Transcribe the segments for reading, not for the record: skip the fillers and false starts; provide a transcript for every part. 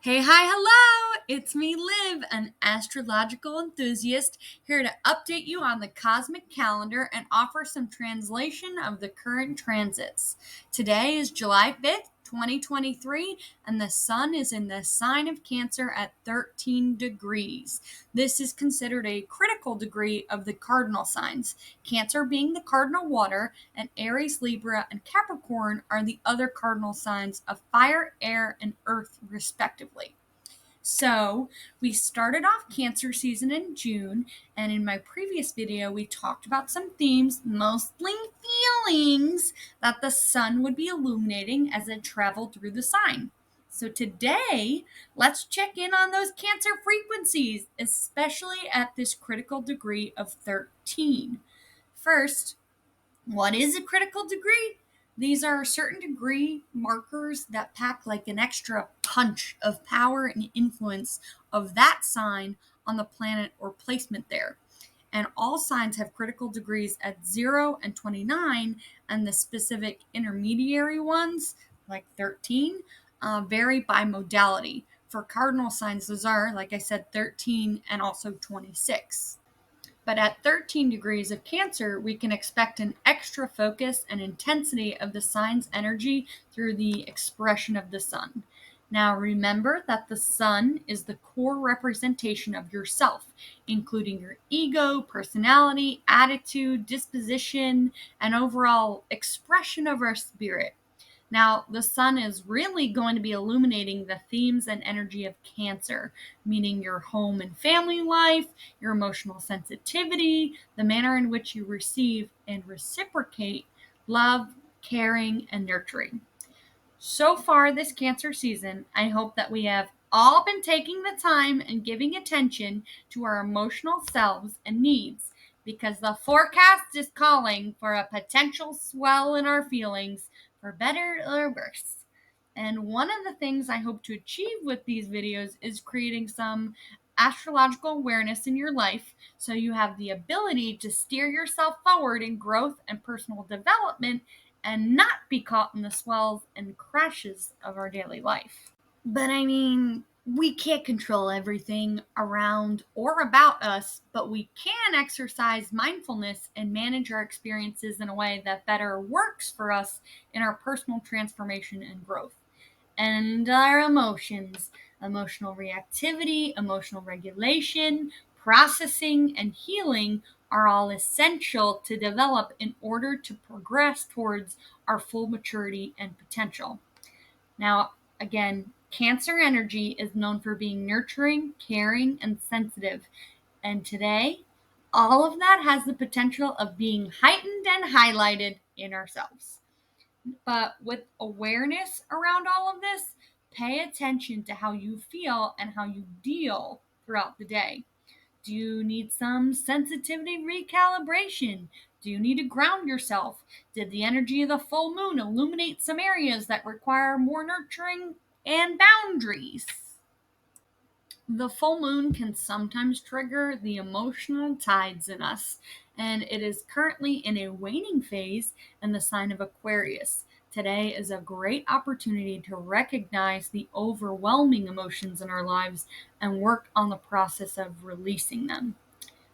Hi, hello! It's me, Liv, an astrological enthusiast, here to update you on the cosmic calendar and offer some translation of the current transits. Today is July 5th, 2023, and the sun is in the sign of Cancer at 13 degrees. This is considered a critical degree of the cardinal signs, Cancer being the cardinal water, and Aries, Libra, and Capricorn are the other cardinal signs of fire, air, and earth, respectively. So, we started off Cancer season in June, and in my previous video, we talked about some themes, mostly feelings, that the sun would be illuminating as it traveled through the sign. So, today, let's check in on those Cancer frequencies, especially at this critical degree of 13. First, what is a critical degree? These are certain degree markers that pack like an extra punch of power and influence of that sign on the planet or placement there. And all signs have critical degrees at 0 and 29, and the specific intermediary ones, like 13, vary by modality. For cardinal signs, those are, like I said, 13 and also 26. But at 13 degrees of Cancer, we can expect an extra focus and intensity of the sign's energy through the expression of the sun. Now, remember that the sun is the core representation of yourself, including your ego, personality, attitude, disposition, and overall expression of our spirit. Now, the sun is really going to be illuminating the themes and energy of Cancer, meaning your home and family life, your emotional sensitivity, the manner in which you receive and reciprocate love, caring, and nurturing. So far this Cancer season, I hope that we have all been taking the time and giving attention to our emotional selves and needs, because the forecast is calling for a potential swell in our feelings, for better or worse. And one of the things I hope to achieve with these videos is creating some astrological awareness in your life so you have the ability to steer yourself forward in growth and personal development and not be caught in the swells and crashes of our daily life. But I mean, we can't control everything around or about us, but we can exercise mindfulness and manage our experiences in a way that better works for us in our personal transformation and growth. And our emotions, emotional reactivity, emotional regulation, processing, and healing are all essential to develop in order to progress towards our full maturity and potential. Now, again, Cancer energy is known for being nurturing, caring, and sensitive. And today, all of that has the potential of being heightened and highlighted in ourselves. But with awareness around all of this, pay attention to how you feel and how you deal throughout the day. Do you need some sensitivity recalibration? Do you need to ground yourself? Did the energy of the full moon illuminate some areas that require more nurturing and boundaries? The full moon can sometimes trigger the emotional tides in us, and it is currently in a waning phase in the sign of Aquarius. Today is a great opportunity to recognize the overwhelming emotions in our lives and work on the process of releasing them.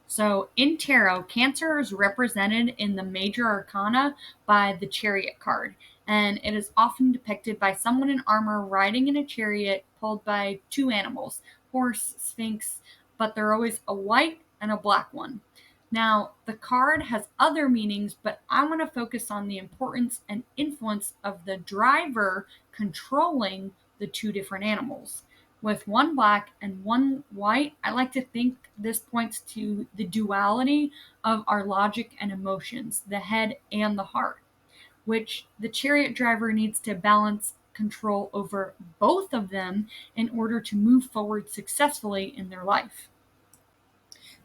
So in tarot, Cancer is represented in the major arcana by the Chariot card, and it is often depicted by someone in armor riding in a chariot pulled by two animals, horse, sphinx, but they're always a white and a black one. Now, the card has other meanings, but I want to focus on the importance and influence of the driver controlling the two different animals. With one black and one white, I like to think this points to the duality of our logic and emotions, the head and the heart, which the chariot driver needs to balance control over both of them in order to move forward successfully in their life.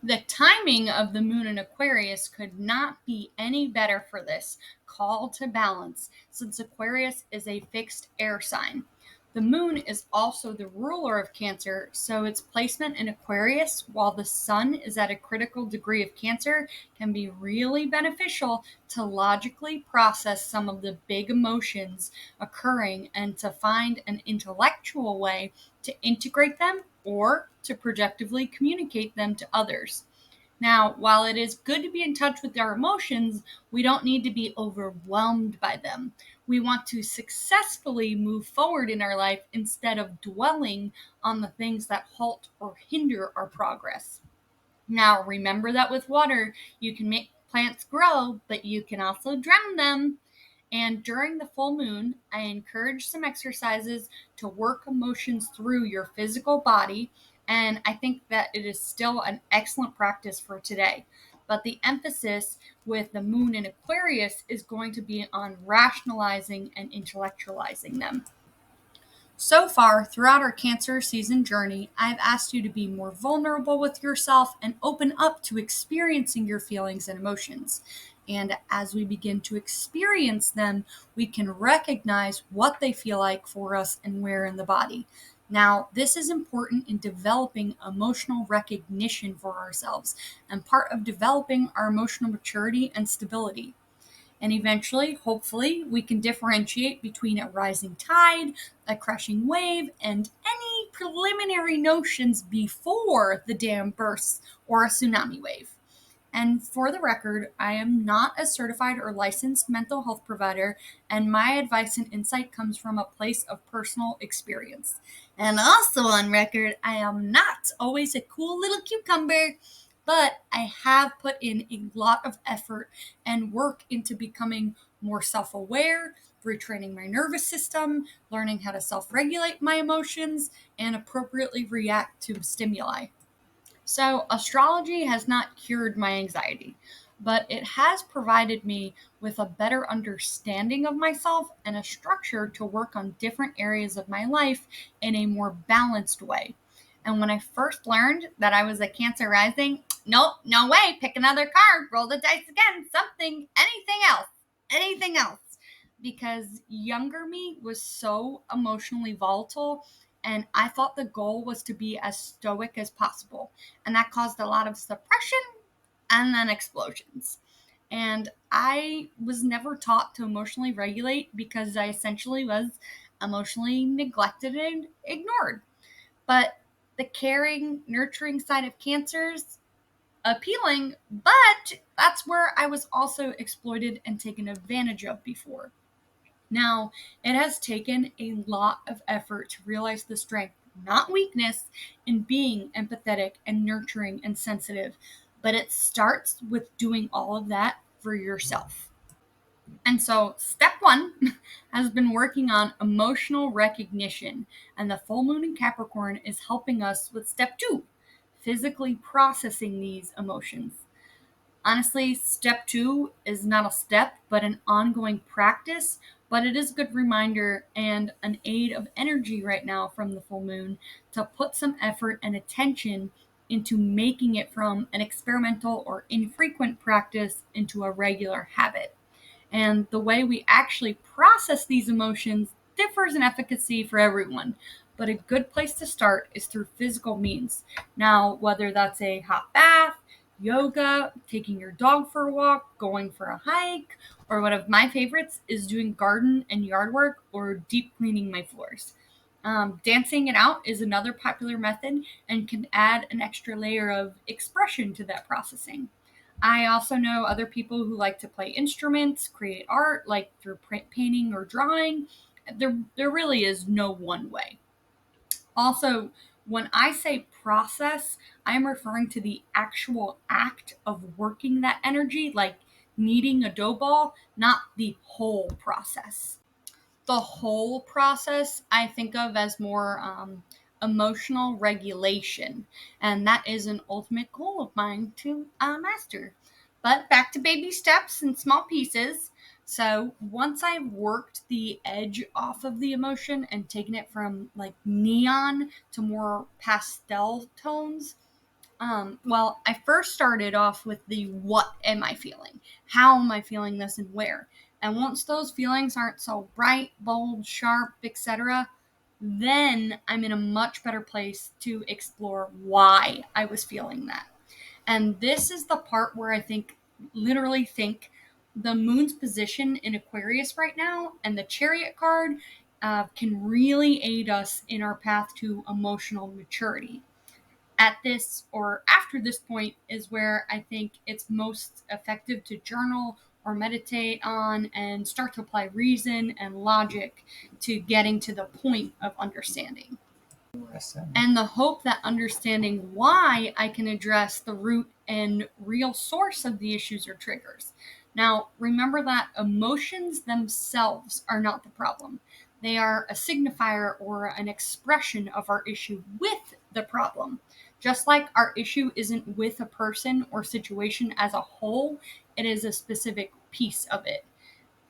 The timing of the moon in Aquarius could not be any better for this call to balance, since Aquarius is a fixed air sign. The moon is also the ruler of Cancer, so its placement in Aquarius while the sun is at a critical degree of Cancer can be really beneficial to logically process some of the big emotions occurring and to find an intellectual way to integrate them or to projectively communicate them to others. Now, while it is good to be in touch with our emotions, we don't need to be overwhelmed by them. We want to successfully move forward in our life instead of dwelling on the things that halt or hinder our progress. Now, remember that with water, you can make plants grow, but you can also drown them. And during the full moon, I encourage some exercises to work emotions through your physical body. And I think that it is still an excellent practice for today. But the emphasis with the moon in Aquarius is going to be on rationalizing and intellectualizing them. So far, throughout our Cancer season journey, I've asked you to be more vulnerable with yourself and open up to experiencing your feelings and emotions. And as we begin to experience them, we can recognize what they feel like for us and where in the body. Now, this is important in developing emotional recognition for ourselves and part of developing our emotional maturity and stability. And eventually, hopefully, we can differentiate between a rising tide, a crashing wave, and any preliminary notions before the dam bursts or a tsunami wave. And for the record, I am not a certified or licensed mental health provider, and my advice and insight comes from a place of personal experience. And also on record, I am not always a cool little cucumber, but I have put in a lot of effort and work into becoming more self aware, retraining my nervous system, learning how to self regulate my emotions, and appropriately react to stimuli. So, astrology has not cured my anxiety, but it has provided me with a better understanding of myself and a structure to work on different areas of my life in a more balanced way. And when I first learned that I was a Cancer rising, nope, no way, pick another card, roll the dice again, something, anything else. Because younger me was so emotionally volatile, and I thought the goal was to be as stoic as possible, and that caused a lot of suppression and then explosions. And I was never taught to emotionally regulate because I essentially was emotionally neglected and ignored. But the caring, nurturing side of Cancer's appealing, but that's where I was also exploited and taken advantage of before. Now, it has taken a lot of effort to realize the strength, not weakness, in being empathetic and nurturing and sensitive, but it starts with doing all of that for yourself. And so, step one has been working on emotional recognition, and the full moon in Capricorn is helping us with step two, physically processing these emotions. Honestly, step two is not a step, but an ongoing practice. But it is a good reminder and an aid of energy right now from the full moon to put some effort and attention into making it from an experimental or infrequent practice into a regular habit. And the way we actually process these emotions differs in efficacy for everyone. But a good place to start is through physical means. Now, whether that's a hot bath, yoga, taking your dog for a walk, going for a hike, or one of my favorites is doing garden and yard work or deep cleaning my floors. Dancing it out is another popular method and can add an extra layer of expression to that processing. I also know other people who like to play instruments, create art, like through painting or drawing. There really is no one way. Also, when I say process, I'm referring to the actual act of working that energy, like kneading a dough ball, not the whole process. The whole process I think of as more emotional regulation, and that is an ultimate goal of mine to master. But back to baby steps and small pieces. So once I've worked the edge off of the emotion and taken it from like neon to more pastel tones, well, I first started off with the what am I feeling? How am I feeling this and where? And once those feelings aren't so bright, bold, sharp, etc., then I'm in a much better place to explore why I was feeling that. And this is the part where literally think, the moon's position in Aquarius right now and the Chariot card can really aid us in our path to emotional maturity. At this or after this point is where I think it's most effective to journal or meditate on and start to apply reason and logic to getting to the point of understanding. And the hope that understanding why I can address the root and real source of the issues or triggers. Now, remember that emotions themselves are not the problem. They are a signifier or an expression of our issue with the problem. Just like our issue isn't with a person or situation as a whole, it is a specific piece of it.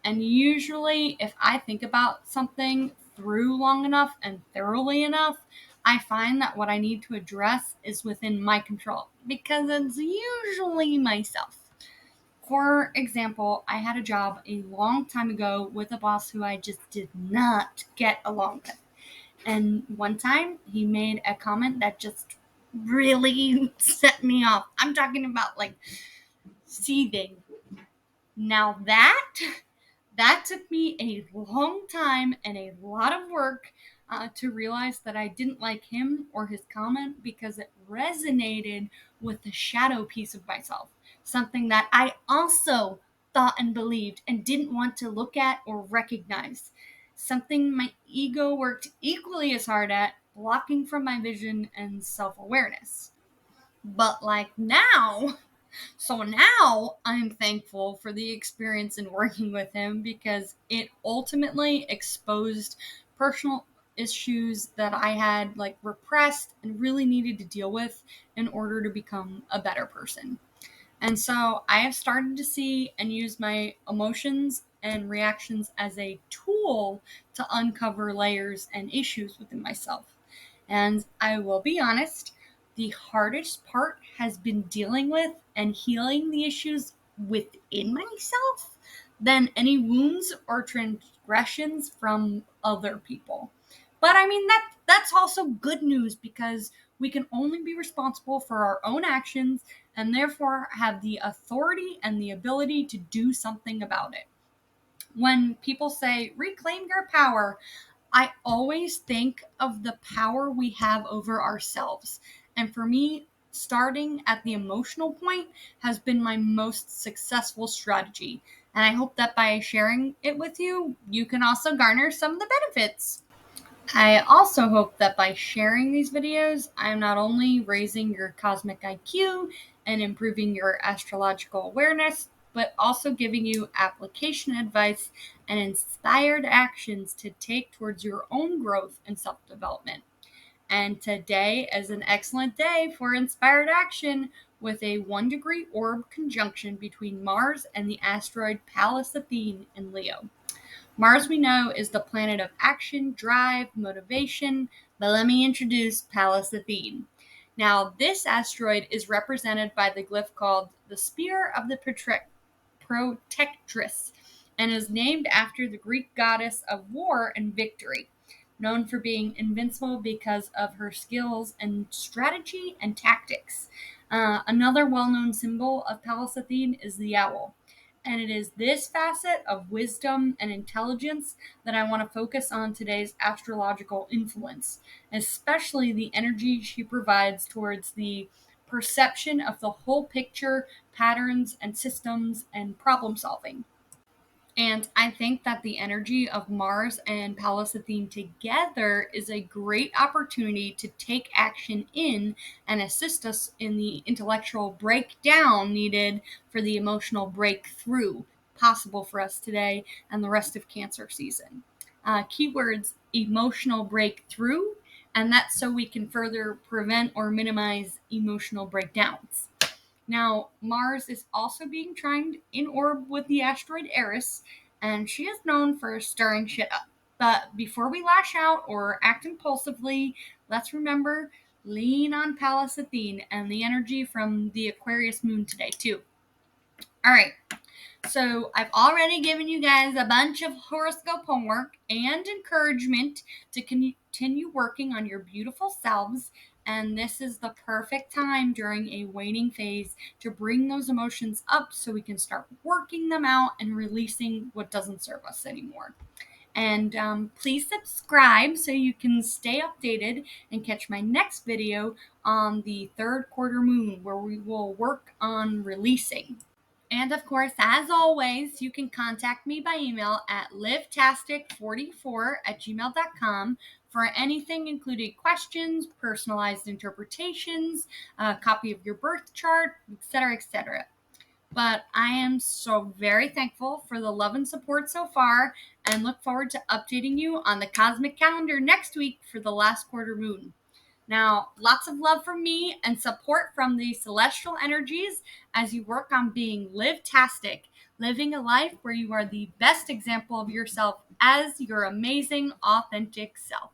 And usually, if I think about something through long enough and thoroughly enough, I find that what I need to address is within my control because it's usually myself. For example, I had a job a long time ago with a boss who I just did not get along with. And one time he made a comment that just really set me off. I'm talking about like seething. Now that took me a long time and a lot of work to realize that I didn't like him or his comment because it resonated with the shadow piece of myself, something that I also thought and believed and didn't want to look at or recognize, something my ego worked equally as hard at, blocking from my vision and self-awareness. But like now, so now I'm thankful for the experience in working with him because it ultimately exposed personal issues that I had like repressed and really needed to deal with in order to become a better person. And so I have started to see and use my emotions and reactions as a tool to uncover layers and issues within myself. And I will be honest, the hardest part has been dealing with and healing the issues within myself than any wounds or transgressions from other people. But I mean that's also good news because we can only be responsible for our own actions and therefore have the authority and the ability to do something about it. When people say reclaim your power, I always think of the power we have over ourselves. And for me, starting at the emotional point has been my most successful strategy. And I hope that by sharing it with you, you can also garner some of the benefits. I also hope that by sharing these videos, I'm not only raising your cosmic IQ and improving your astrological awareness, but also giving you application advice and inspired actions to take towards your own growth and self development. And today is an excellent day for inspired action with a 1-degree orb conjunction between Mars and the asteroid Pallas Athene in Leo. Mars, we know, is the planet of action, drive, motivation, but let me introduce Pallas Athene. Now, this asteroid is represented by the glyph called the Spear of the Protectress and is named after the Greek goddess of war and victory, known for being invincible because of her skills and strategy and tactics. Another well-known symbol of Pallas Athene is the owl. And it is this facet of wisdom and intelligence that I want to focus on today's astrological influence, especially the energy she provides towards the perception of the whole picture, patterns and systems, and problem solving. And I think that the energy of Mars and Pallas Athene together is a great opportunity to take action in and assist us in the intellectual breakdown needed for the emotional breakthrough possible for us today and the rest of Cancer season. Keywords emotional breakthrough, and that's so we can further prevent or minimize emotional breakdowns. Now, Mars is also being trined in orb with the asteroid Eris, and she is known for stirring shit up. But before we lash out or act impulsively, let's remember lean on Pallas Athene and the energy from the Aquarius moon today, too. All right, So I've already given you guys a bunch of horoscope homework and encouragement to continue working on your beautiful selves. And this is the perfect time during a waning phase to bring those emotions up so we can start working them out and releasing what doesn't serve us anymore. And please subscribe so you can stay updated and catch my next video on the third quarter moon where we will work on releasing. And of course, as always, you can contact me by email at livetastic44@gmail.com for anything including questions, personalized interpretations, a copy of your birth chart, etc., etc. But I am so very thankful for the love and support so far and look forward to updating you on the cosmic calendar next week for the last quarter moon. Now, lots of love from me and support from the celestial energies as you work on being live-tastic, living a life where you are the best example of yourself as your amazing, authentic self.